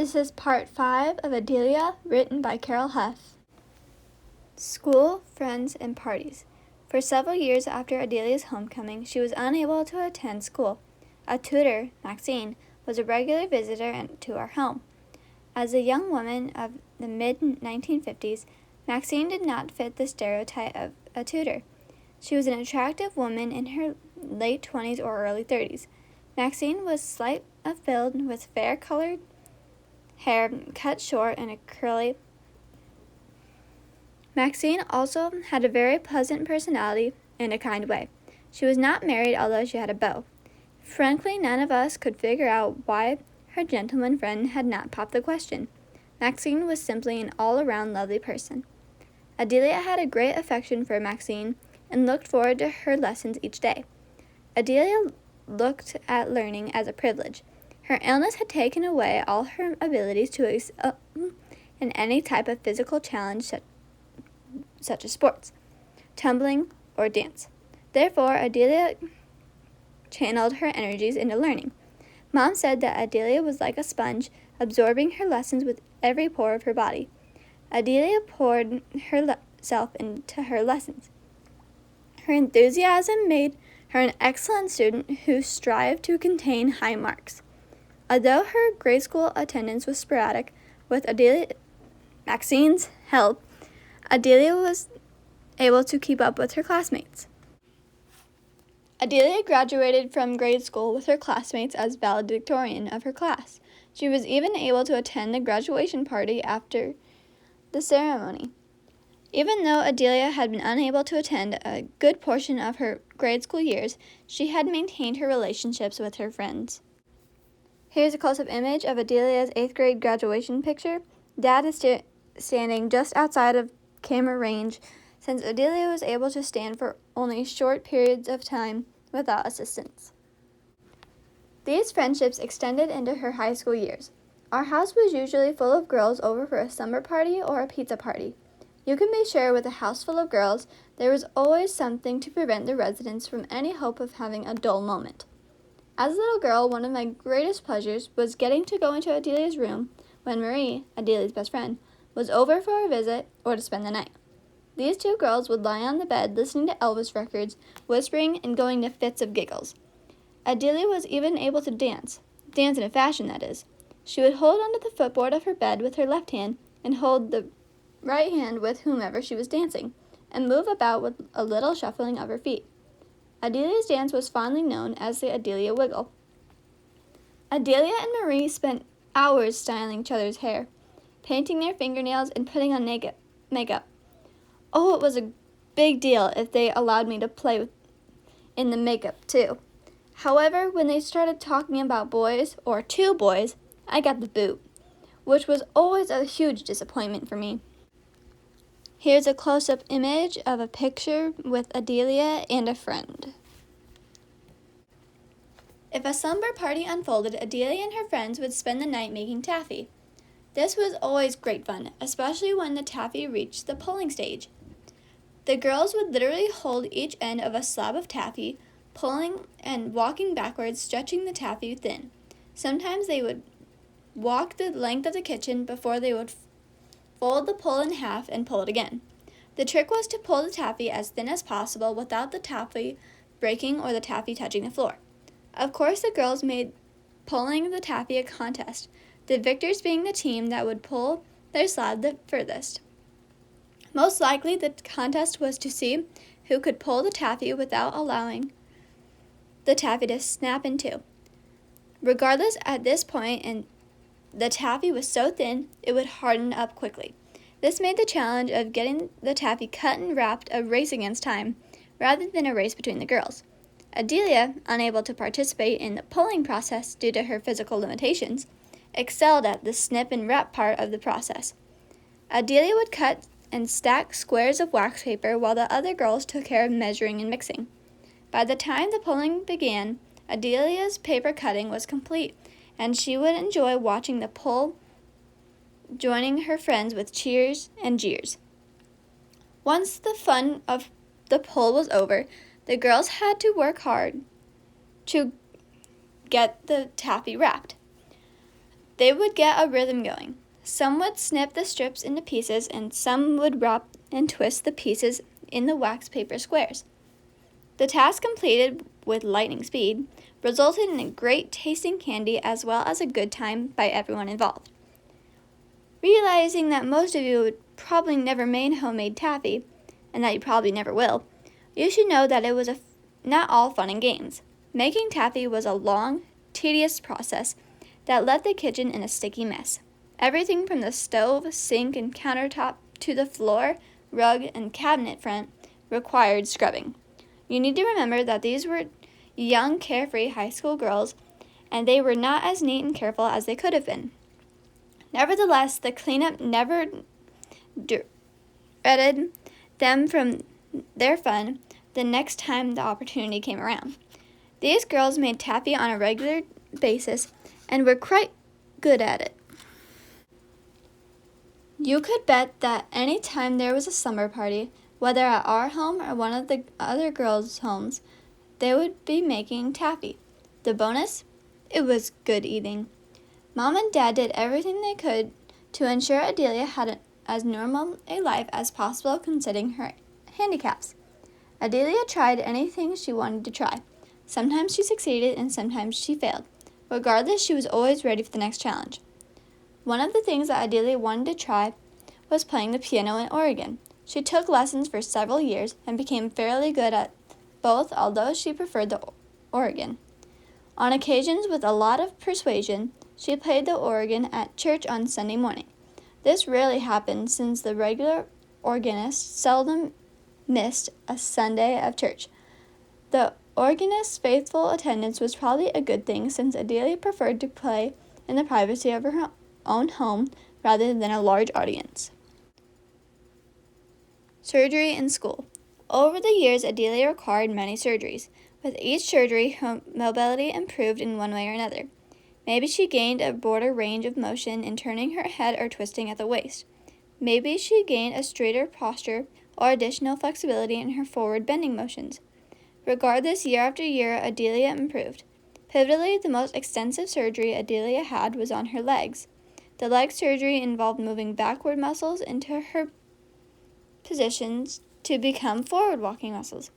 This is part 5 of Adeila, written by Carol Huff. School, friends, and parties. For several years after Adelia's homecoming, she was unable to attend school. A tutor, Maxine, was a regular visitor to our home. As a young woman of the mid-1950s, Maxine did not fit the stereotype of a tutor. She was an attractive woman in her late 20s or early 30s. Maxine was slight of build with fair-colored hair cut short and a curly. Maxine also had a very pleasant personality and a kind way. She was not married, although she had a beau. Frankly, none of us could figure out why her gentleman friend had not popped the question. Maxine was simply an all-around lovely person. Adeila had a great affection for Maxine and looked forward to her lessons each day. Adeila looked at learning as a privilege. Her illness had taken away all her abilities to excel in any type of physical challenge such as sports, tumbling, or dance. Therefore, Adeila channeled her energies into learning. Mom said that Adeila was like a sponge, absorbing her lessons with every pore of her body. Adeila poured herself into her lessons. Her enthusiasm made her an excellent student who strived to attain high marks. Although her grade school attendance was sporadic, with Maxine's help, Adeila was able to keep up with her classmates. Adeila graduated from grade school with her classmates as valedictorian of her class. She was even able to attend the graduation party after the ceremony. Even though Adeila had been unable to attend a good portion of her grade school years, she had maintained her relationships with her friends. Here's a close-up image of Adelia's 8th grade graduation picture. Dad is standing just outside of camera range since Adeila was able to stand for only short periods of time without assistance. These friendships extended into her high school years. Our house was usually full of girls over for a slumber party or a pizza party. You can be sure with a house full of girls, there was always something to prevent the residents from any hope of having a dull moment. As a little girl, one of my greatest pleasures was getting to go into Adelia's room when Marie, Adelia's best friend, was over for a visit or to spend the night. These two girls would lie on the bed listening to Elvis records, whispering and going to fits of giggles. Adeila was even able to dance in a fashion, that is. She would hold onto the footboard of her bed with her left hand and hold the right hand with whomever she was dancing, and move about with a little shuffling of her feet. Adelia's dance was fondly known as the Adelia Wiggle. Adelia and Marie spent hours styling each other's hair, painting their fingernails, and putting on makeup. Oh, it was a big deal if they allowed me to play in the makeup, too. However, when they started talking about boys, or two boys, I got the boot, which was always a huge disappointment for me. Here's a close-up image of a picture with Adeila and a friend. If a slumber party unfolded, Adeila and her friends would spend the night making taffy. This was always great fun, especially when the taffy reached the pulling stage. The girls would literally hold each end of a slab of taffy, pulling and walking backwards, stretching the taffy thin. Sometimes they would walk the length of the kitchen before they would fold the pull in half and pull it again. The trick was to pull the taffy as thin as possible without the taffy breaking or the taffy touching the floor. Of course, the girls made pulling the taffy a contest, the victors being the team that would pull their slab the furthest. Most likely, the contest was to see who could pull the taffy without allowing the taffy to snap in two. Regardless, at this point, and the taffy was so thin, it would harden up quickly. This made the challenge of getting the taffy cut and wrapped a race against time, rather than a race between the girls. Adeila, unable to participate in the pulling process due to her physical limitations, excelled at the snip and wrap part of the process. Adeila would cut and stack squares of wax paper while the other girls took care of measuring and mixing. By the time the pulling began, Adelia's paper cutting was complete, and she would enjoy watching the pull, joining her friends with cheers and jeers. Once the fun of the pull was over, the girls had to work hard to get the taffy wrapped. they would get a rhythm going. Some would snip the strips into pieces, and some would wrap and twist the pieces in the wax paper squares. The task, completed with lightning speed, resulted in a great tasting candy as well as a good time by everyone involved. Realizing that most of you would probably never made homemade taffy, and that you probably never will, you should know that it was not all fun and games. Making taffy was a long, tedious process that left the kitchen in a sticky mess. Everything from the stove, sink, and countertop to the floor, rug, and cabinet front required scrubbing. You need to remember that these were young, carefree high school girls, and they were not as neat and careful as they could have been. Nevertheless, the cleanup never deterred them from their fun the next time the opportunity came around. These girls made taffy on a regular basis and were quite good at it. You could bet that any time there was a summer party, whether at our home or one of the other girls' homes, they would be making taffy. The bonus? It was good eating. Mom and Dad did everything they could to ensure Adelia had as normal a life as possible considering her handicaps. Adelia tried anything she wanted to try. Sometimes she succeeded and sometimes she failed. Regardless, she was always ready for the next challenge. One of the things that Adelia wanted to try was playing the piano and organ. She took lessons for several years and became fairly good at both, although she preferred the organ. On occasions, with a lot of persuasion, she played the organ at church on Sunday morning. This rarely happened since the regular organist seldom missed a Sunday of church. The organist's faithful attendance was probably a good thing, since Adelia preferred to play in the privacy of her own home rather than a large audience. Surgery in school. Over the years, Adelia required many surgeries. With each surgery, her mobility improved in one way or another. Maybe she gained a broader range of motion in turning her head or twisting at the waist. Maybe she gained a straighter posture or additional flexibility in her forward bending motions. Regardless, year after year, Adelia improved. Pivotally, the most extensive surgery Adelia had was on her legs. The leg surgery involved moving backward muscles into her positions to become forward walking muscles.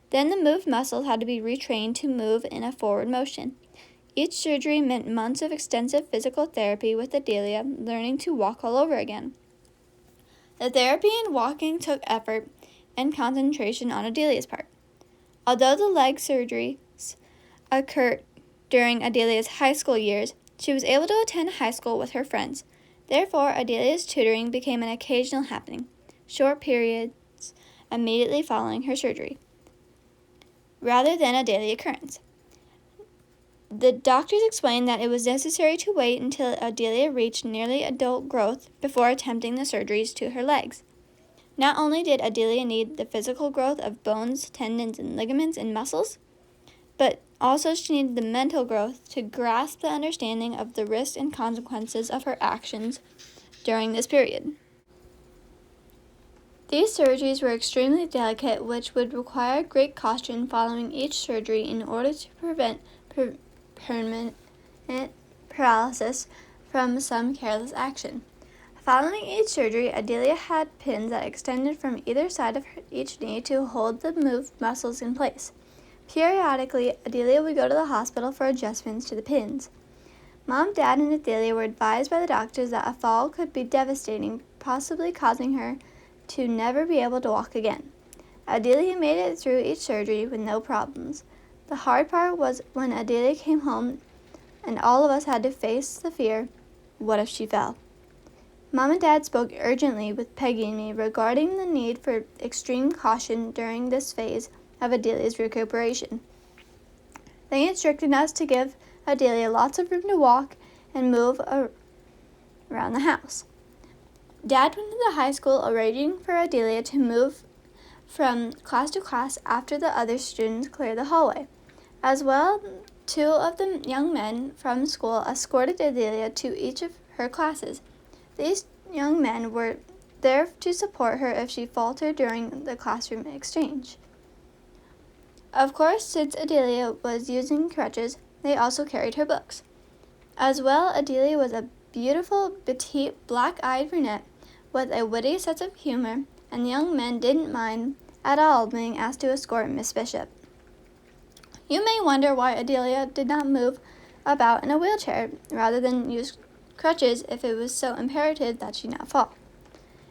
Then the moved muscles had to be retrained to move in a forward motion. Each surgery meant months of extensive physical therapy, with Adelia learning to walk all over again. The therapy and walking took effort and concentration on Adelia's part. Although the leg surgeries occurred during Adelia's high school years, she was able to attend high school with her friends. Therefore, Adelia's tutoring became an occasional happening, short periods immediately following her surgery, rather than a daily occurrence. The doctors explained that it was necessary to wait until Adelia reached nearly adult growth before attempting the surgeries to her legs. Not only did Adelia need the physical growth of bones, tendons, and ligaments and muscles, but also she needed the mental growth to grasp the understanding of the risks and consequences of her actions during this period. These surgeries were extremely delicate, which would require great caution following each surgery in order to prevent permanent paralysis from some careless action. Following each surgery, Adelia had pins that extended from either side of each knee to hold the moved muscles in place. Periodically, Adelia would go to the hospital for adjustments to the pins. Mom, Dad, and Adelia were advised by the doctors that a fall could be devastating, possibly causing her to never be able to walk again. Adelia made it through each surgery with no problems. The hard part was when Adelia came home and all of us had to face the fear, what if she fell? Mom and Dad spoke urgently with Peggy and me regarding the need for extreme caution during this phase of Adelia's recuperation. They instructed us to give Adelia lots of room to walk and move around the house. Dad went to the high school arranging for Adelia to move from class to class after the other students cleared the hallway. As well, 2 of the young men from school escorted Adelia to each of her classes. These young men were there to support her if she faltered during the classroom exchange. Of course, since Adelia was using crutches, they also carried her books. As well, Adelia was a beautiful, petite, black-eyed brunette with a witty sense of humor, and the young men didn't mind at all being asked to escort Miss Bishop. You may wonder why Adelia did not move about in a wheelchair rather than use crutches if it was so imperative that she not fall.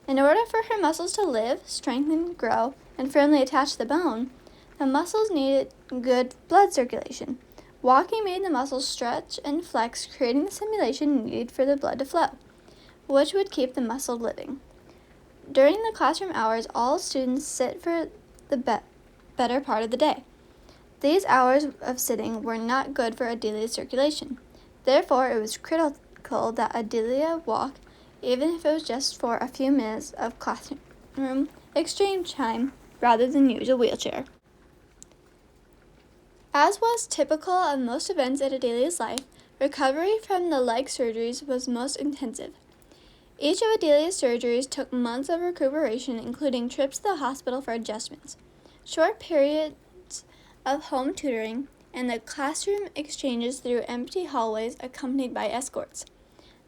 In order for her muscles to live, strengthen, grow, and firmly attach the bone, the muscles needed good blood circulation. Walking made the muscles stretch and flex, creating the stimulation needed for the blood to flow, which would keep the muscle living. During the classroom hours, all students sit for the better part of the day. These hours of sitting were not good for Adelia's circulation. Therefore, it was critical that Adelia walk, even if it was just for a few minutes of classroom exchange time, rather than use a wheelchair. As was typical of most events in Adelia's life, recovery from the leg surgeries was most intensive. Each of Adelia's surgeries took months of recuperation, including trips to the hospital for adjustments, short periods of home tutoring, and the classroom exchanges through empty hallways accompanied by escorts.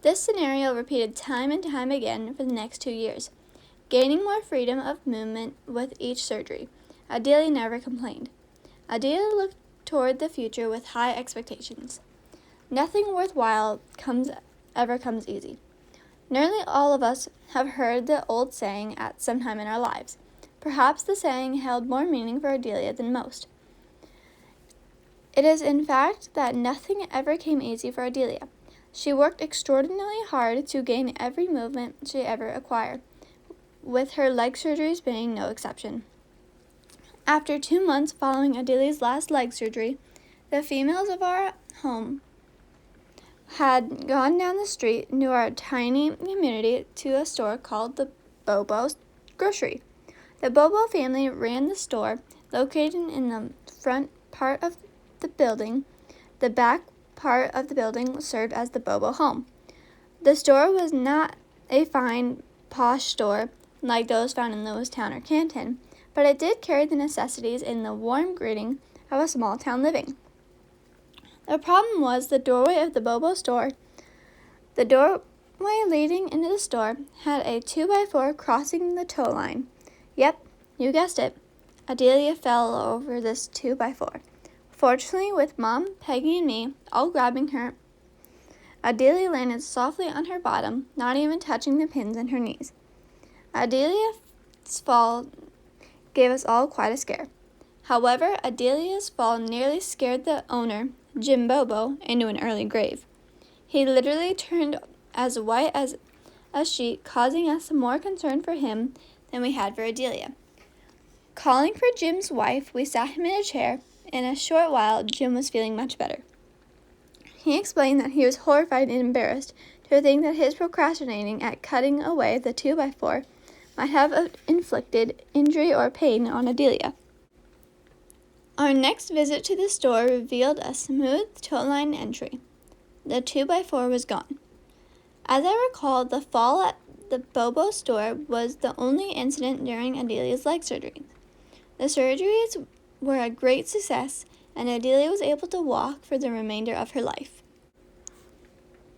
This scenario repeated time and time again for the next 2 years. Gaining more freedom of movement with each surgery, Adelia never complained. Adelia looked toward the future with high expectations. Nothing worthwhile ever comes easy. Nearly all of us have heard the old saying at some time in our lives. Perhaps the saying held more meaning for Adelia than most. It is in fact that nothing ever came easy for Adelia. She worked extraordinarily hard to gain every movement she ever acquired, with her leg surgeries being no exception. After 2 months following Adelia's last leg surgery, the females of our home had gone down the street near our tiny community to a store called the Bobo Grocery. The Bobo family ran the store, located in the front part of the building. The back part of the building served as the Bobo home. The store was not a fine, posh store like those found in Lewistown or Canton, but it did carry the necessities in the warm greeting of a small town living. The problem was the doorway of the Bobo store. The doorway leading into the store had a 2x4 crossing the tow line. Yep, you guessed it. Adelia fell over this 2x4. Fortunately, with Mom, Peggy, and me all grabbing her, Adelia landed softly on her bottom, not even touching the pins in her knees. Adelia's fall gave us all quite a scare. However, Adelia's fall nearly scared the owner, Jim Bobo, into an early grave. He literally turned as white as a sheet, causing us more concern for him than we had for Adelia. Calling for Jim's wife, we sat him in a chair. In a short while, Jim was feeling much better. He explained that he was horrified and embarrassed to think that his procrastinating at cutting away the 2x4 might have inflicted injury or pain on Adelia. Our next visit to the store revealed a smooth tow line entry. The 2x4 was gone. As I recall, the fall at the Bobo store was the only incident during Adelia's leg surgery. The surgeries were a great success, and Adelia was able to walk for the remainder of her life.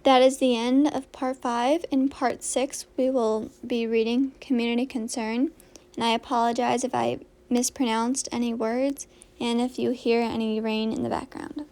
That is the end of part 5. In part 6, we will be reading Community Concern, and I apologize if I mispronounced any words and if you hear any rain in the background.